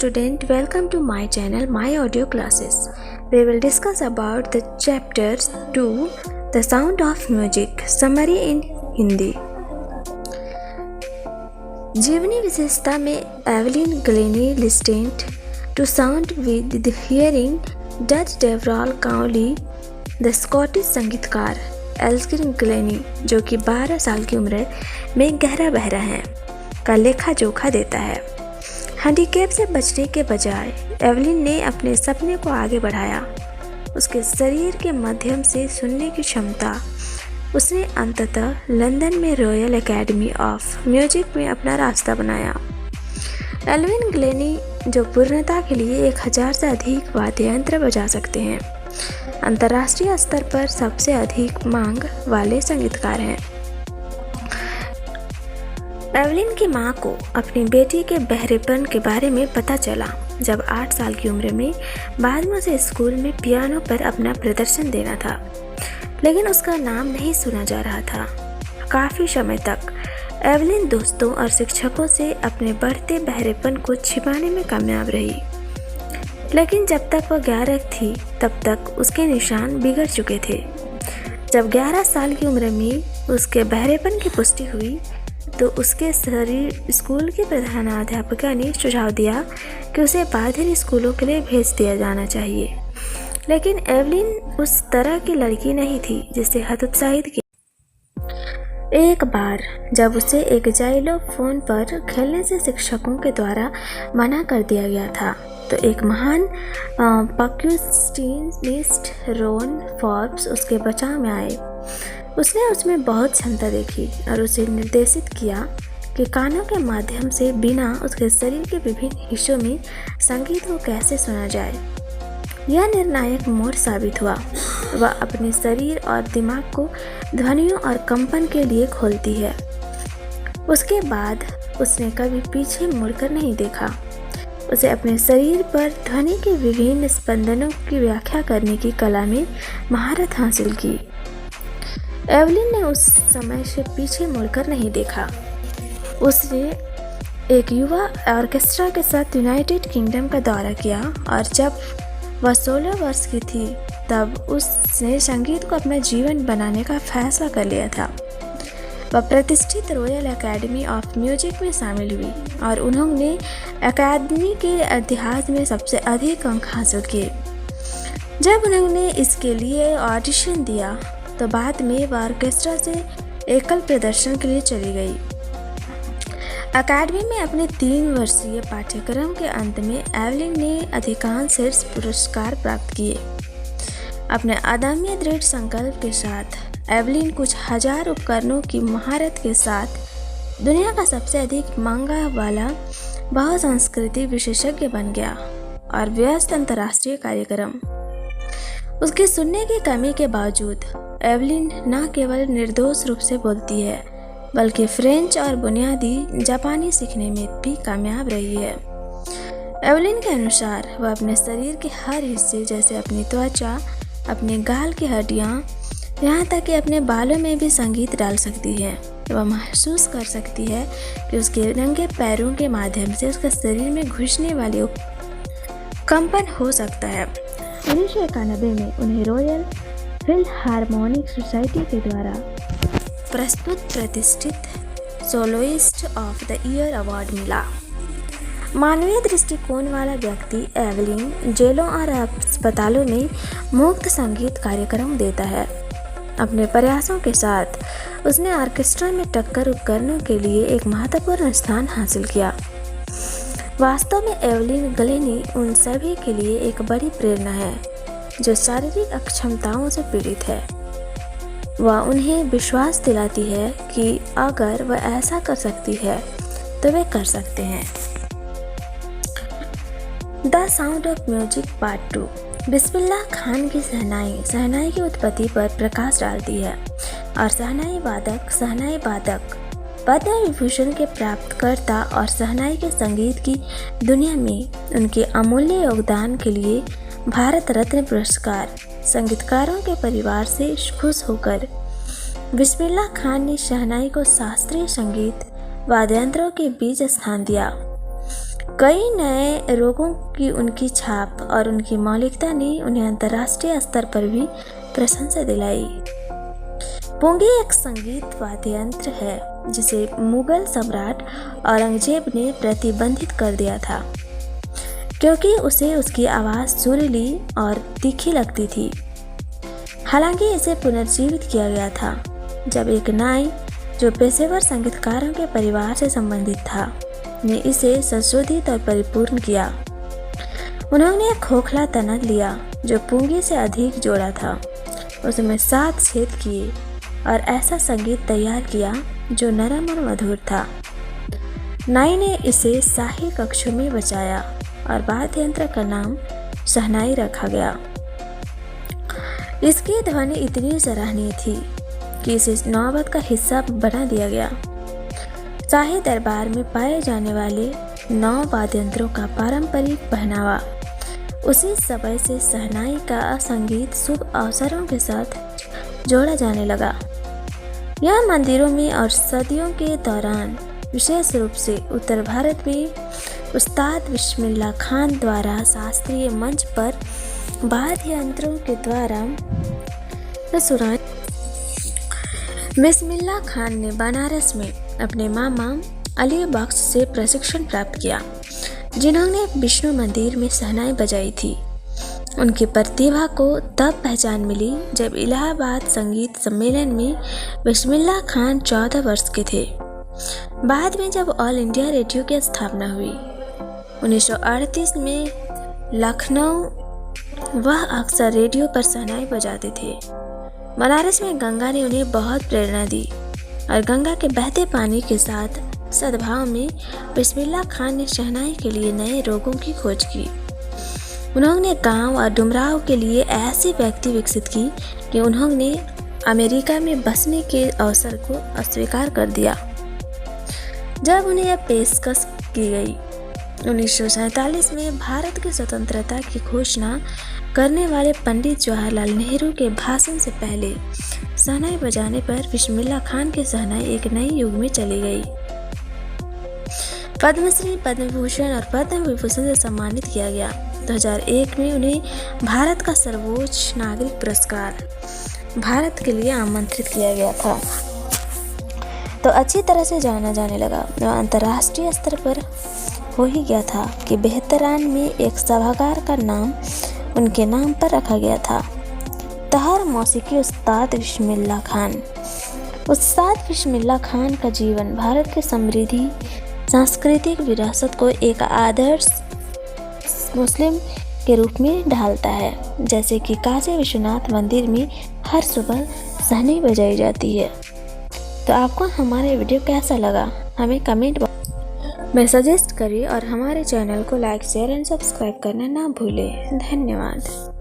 student, welcome to my channel My Audio Classes. We will discuss about the chapters 2 The Sound of Music Summary in Hindi. जीवनी विशेषता में Evelyn Glenny listened to sound with the hearing Dutch Deverell Cowley, the Scottish संगीतकार Elgin Glenny, जो कि 12 साल की उम्र में गहरा बहरा है, का लेखा जोखा देता है। हैंडीकैप से बचने के बजाय एवलिन ने अपने सपने को आगे बढ़ाया। उसके शरीर के माध्यम से सुनने की क्षमता उसने अंततः लंदन में रॉयल एकेडमी ऑफ म्यूजिक में अपना रास्ता बनाया। एल्विन ग्लेनी, जो पूर्णता के लिए 1000 से अधिक वाद्य यंत्र बजा सकते हैं, अंतर्राष्ट्रीय स्तर पर सबसे अधिक मांग वाले संगीतकार हैं। एवलिन की मां को अपनी बेटी के बहरेपन के बारे में पता चला जब 8 साल की उम्र में बाद में उसे स्कूल में पियानो पर अपना प्रदर्शन देना था, लेकिन उसका नाम नहीं सुना जा रहा था। काफ़ी समय तक एवलिन दोस्तों और शिक्षकों से अपने बढ़ते बहरेपन को छिपाने में कामयाब रही, लेकिन जब तक वह 11 थी तब तक उसके निशान बिगड़ चुके थे। जब 11 साल की उम्र में उसके बहरेपन की पुष्टि हुई तो उसके स्कूल की प्रधानाध्यापिका ने सुझाव दिया कि उसे बाहरी स्कूलों के लिए भेज दिया जाना चाहिए, लेकिन एवलिन उस तरह की लड़की नहीं थी जिसे हतोत्साहित किया। एक बार जब उसे एक जाइलोफोन पर खेलने से शिक्षकों के द्वारा मना कर दिया गया था, तो एक महान पर्क्यूशनिस्ट रोन फॉर्ब्स उसके बचाव में आए। उसने उसमें बहुत क्षमता देखी और उसे निर्देशित किया कि कानों के माध्यम से बिना उसके शरीर के विभिन्न हिस्सों में संगीत को कैसे सुना जाए। यह निर्णायक मोड़ साबित हुआ। वह अपने शरीर और दिमाग को ध्वनियों और कंपन के लिए खोलती है। उसके बाद उसने कभी पीछे मुड़कर नहीं देखा। उसे अपने शरीर पर ध्वनि के विभिन्न स्पंदनों की व्याख्या करने की कला में महारत हासिल की। एवलिन ने उस समय से पीछे मुड़कर नहीं देखा। उसने एक युवा ऑर्केस्ट्रा के साथ यूनाइटेड किंगडम का दौरा किया और जब वह 16 वर्ष की थी तब उसने संगीत को अपना जीवन बनाने का फैसला कर लिया था। वह प्रतिष्ठित रॉयल एकेडमी ऑफ म्यूजिक में शामिल हुई और उन्होंने अकादमी के इतिहास में सबसे अधिक अंक हासिल किए। जब उन्होंने इसके लिए ऑडिशन दिया तो बाद में वह ऑर्केस्ट्रा से एकल प्रदर्शन के लिए चली गई। अकादमी में अपने 3 वर्षीय पाठ्यक्रम के अंत में एवलिन ने अधिकांश शीर्ष पुरस्कार प्राप्त किए। अपने अदम्य दृढ़ संकल्प के साथ एवलिन कुछ हजार उपकरणों की महारत के साथ दुनिया का सबसे अधिक मांगा वाला बहुसांस्कृतिक विशेषज्ञ बन गया और व्यस्त अंतर्राष्ट्रीय कार्यक्रम। उसके सुनने की कमी के बावजूद एवलिन न केवल निर्दोष रूप से बोलती है, बल्कि फ्रेंच और बुनियादी जापानी सीखने में भी कामयाब रही है। एवलिन के अनुसार वह अपने शरीर के हर हिस्से जैसे अपनी त्वचा, अपने गाल की हड्डियाँ, यहाँ तक कि अपने बालों में भी संगीत डाल सकती है। वह महसूस कर सकती है कि उसके नंगे पैरों के माध्यम से उसके शरीर में घुसने वाले कंपन हो सकता है। 1991 में उन्हें रॉयल फिल्हार्मोनिक सोसाइटी के द्वारा प्रस्तुत प्रतिष्ठित soloist of the year award मिला। मानवीय दृष्टिकोण वाला व्यक्ति एवलिन जेलों और अस्पतालों में मुफ्त संगीत कार्यक्रम देता है। अपने प्रयासों के साथ उसने ऑर्केस्ट्रा में टक्कर उपकरणों के लिए एक महत्वपूर्ण स्थान हासिल किया। वास्तव में एवलिन ग्लेनी उन सभी के लिए एक बड़ी प्रेरणा है जो शारीरिक अक्षमताओं से पीड़ित है। वह उन्हें विश्वास दिलाती है कि अगर वह ऐसा कर सकती है तो वे कर सकते हैं। The sound of music part 2 Bismillah Khan की शहनाई की उत्पत्ति पर प्रकाश डालती है और शहनाई वादक पद्म विभूषण के प्राप्तकर्ता और शहनाई के संगीत की दुनिया में उनके अमूल्य योगदान के लिए भारत रत्न पुरस्कार संगीतकारों के परिवार से खुश होकर बिस्मिल्लाह खान ने शहनाई को शास्त्रीय संगीत वाद्ययंत्रों के बीच स्थान दिया। कई नए रोगों की उनकी छाप और उनकी मौलिकता ने उन्हें अंतर्राष्ट्रीय स्तर पर भी प्रशंसा दिलाई। पुंगी एक संगीत वाद्य यंत्र है जिसे मुगल सम्राट औरंगजेब ने प्रतिबंधित कर दिया था क्योंकि उसे उसकी आवाज़ सुरीली और तीखी लगती थी। हालांकि इसे पुनर्जीवित किया गया था जब एक नाई जो पेशेवर संगीतकारों के परिवार से संबंधित था ने इसे संशोधित और परिपूर्ण किया। उन्होंने एक खोखला तनक लिया जो पुंगी से अधिक जोड़ा था, उसमें 7 छेद किए और ऐसा संगीत तैयार किया जो नरम और मधुर था। नाई ने इसे शाही कक्षों में बजाया और वाद्य यंत्र का नाम शहनाई रखा गया। इसकी ध्वनि इतनी सराहनीय थी कि इसे नौबत का हिस्सा बना दिया गया। शाही दरबार में पाए जाने वाले 9 वाद्य यंत्रों का पारंपरिक पहनावा उसी समय से शहनाई का संगीत शुभ अवसरों के साथ जोड़ा जाने लगा। यह मंदिरों में और सदियों के दौरान विशेष रूप से उत्तर भारत में उस्ताद बिस्मिल्लाह खान द्वारा शास्त्रीय मंच पर वाद्य यंत्रों के द्वारा सुनाई। बिस्मिल्लाह खान ने बनारस में अपने मामा अली बख्श से प्रशिक्षण प्राप्त किया जिन्होंने विष्णु मंदिर में शहनाई बजाई थी। उनकी प्रतिभा को तब पहचान मिली जब इलाहाबाद संगीत सम्मेलन में बिस्मिल्लाह खान 14 वर्ष के थे। बाद में जब ऑल इंडिया रेडियो की स्थापना हुई 1938 में लखनऊ, वह अक्सर रेडियो पर शहनाई बजाते थे। बनारस में गंगा ने उन्हें बहुत प्रेरणा दी और गंगा के बहते पानी के साथ सद्भाव में बिस्मिल्लाह खान ने शहनाई के लिए नए रोगों की खोज की। उन्होंने गांव और डुमराव के लिए ऐसी व्यक्ति विकसित की कि उन्होंने अमेरिका में बसने के अवसर को अस्वीकार कर दिया जब उन्हें यह पेशकश की गई। 1947 में भारत की स्वतंत्रता की घोषणा करने वाले पंडित जवाहरलाल नेहरू के भाषण से पहले शहनाई बजाने पर बिस्मिल्लाह खान की शहनाई एक नए युग में चली गई। पद्मश्री, पद्म भूषण और पद्म विभूषण से सम्मानित किया गया। 2001 में उन्हें भारत का सर्वोच्च नागरिक पुरस्कार भारत के लिए आमंत्रित किया गया था तो अच्छी तरह से जाना जाने लगा। वह अंतर्राष्ट्रीय स्तर पर हो ही गया था कि बेहतरान में एक सभागार का नाम उनके नाम पर रखा गया था। तहर मौसीकी उस्ताद बिस्मिल्लाह खान। उस्ताद बिस्मिल्लाह खान का जीवन भारत की समृद्धि सांस्कृतिक विरासत को एक आदर्श मुस्लिम के रूप में ढालता है। जैसे कि काशी विश्वनाथ मंदिर में हर सुबह शहनाई बजाई जाती है। तो आपको हमारा वीडियो कैसा लगा हमें कमेंट में सजेस्ट करिए और हमारे चैनल को लाइक, शेयर एंड सब्सक्राइब करना ना भूलें। धन्यवाद।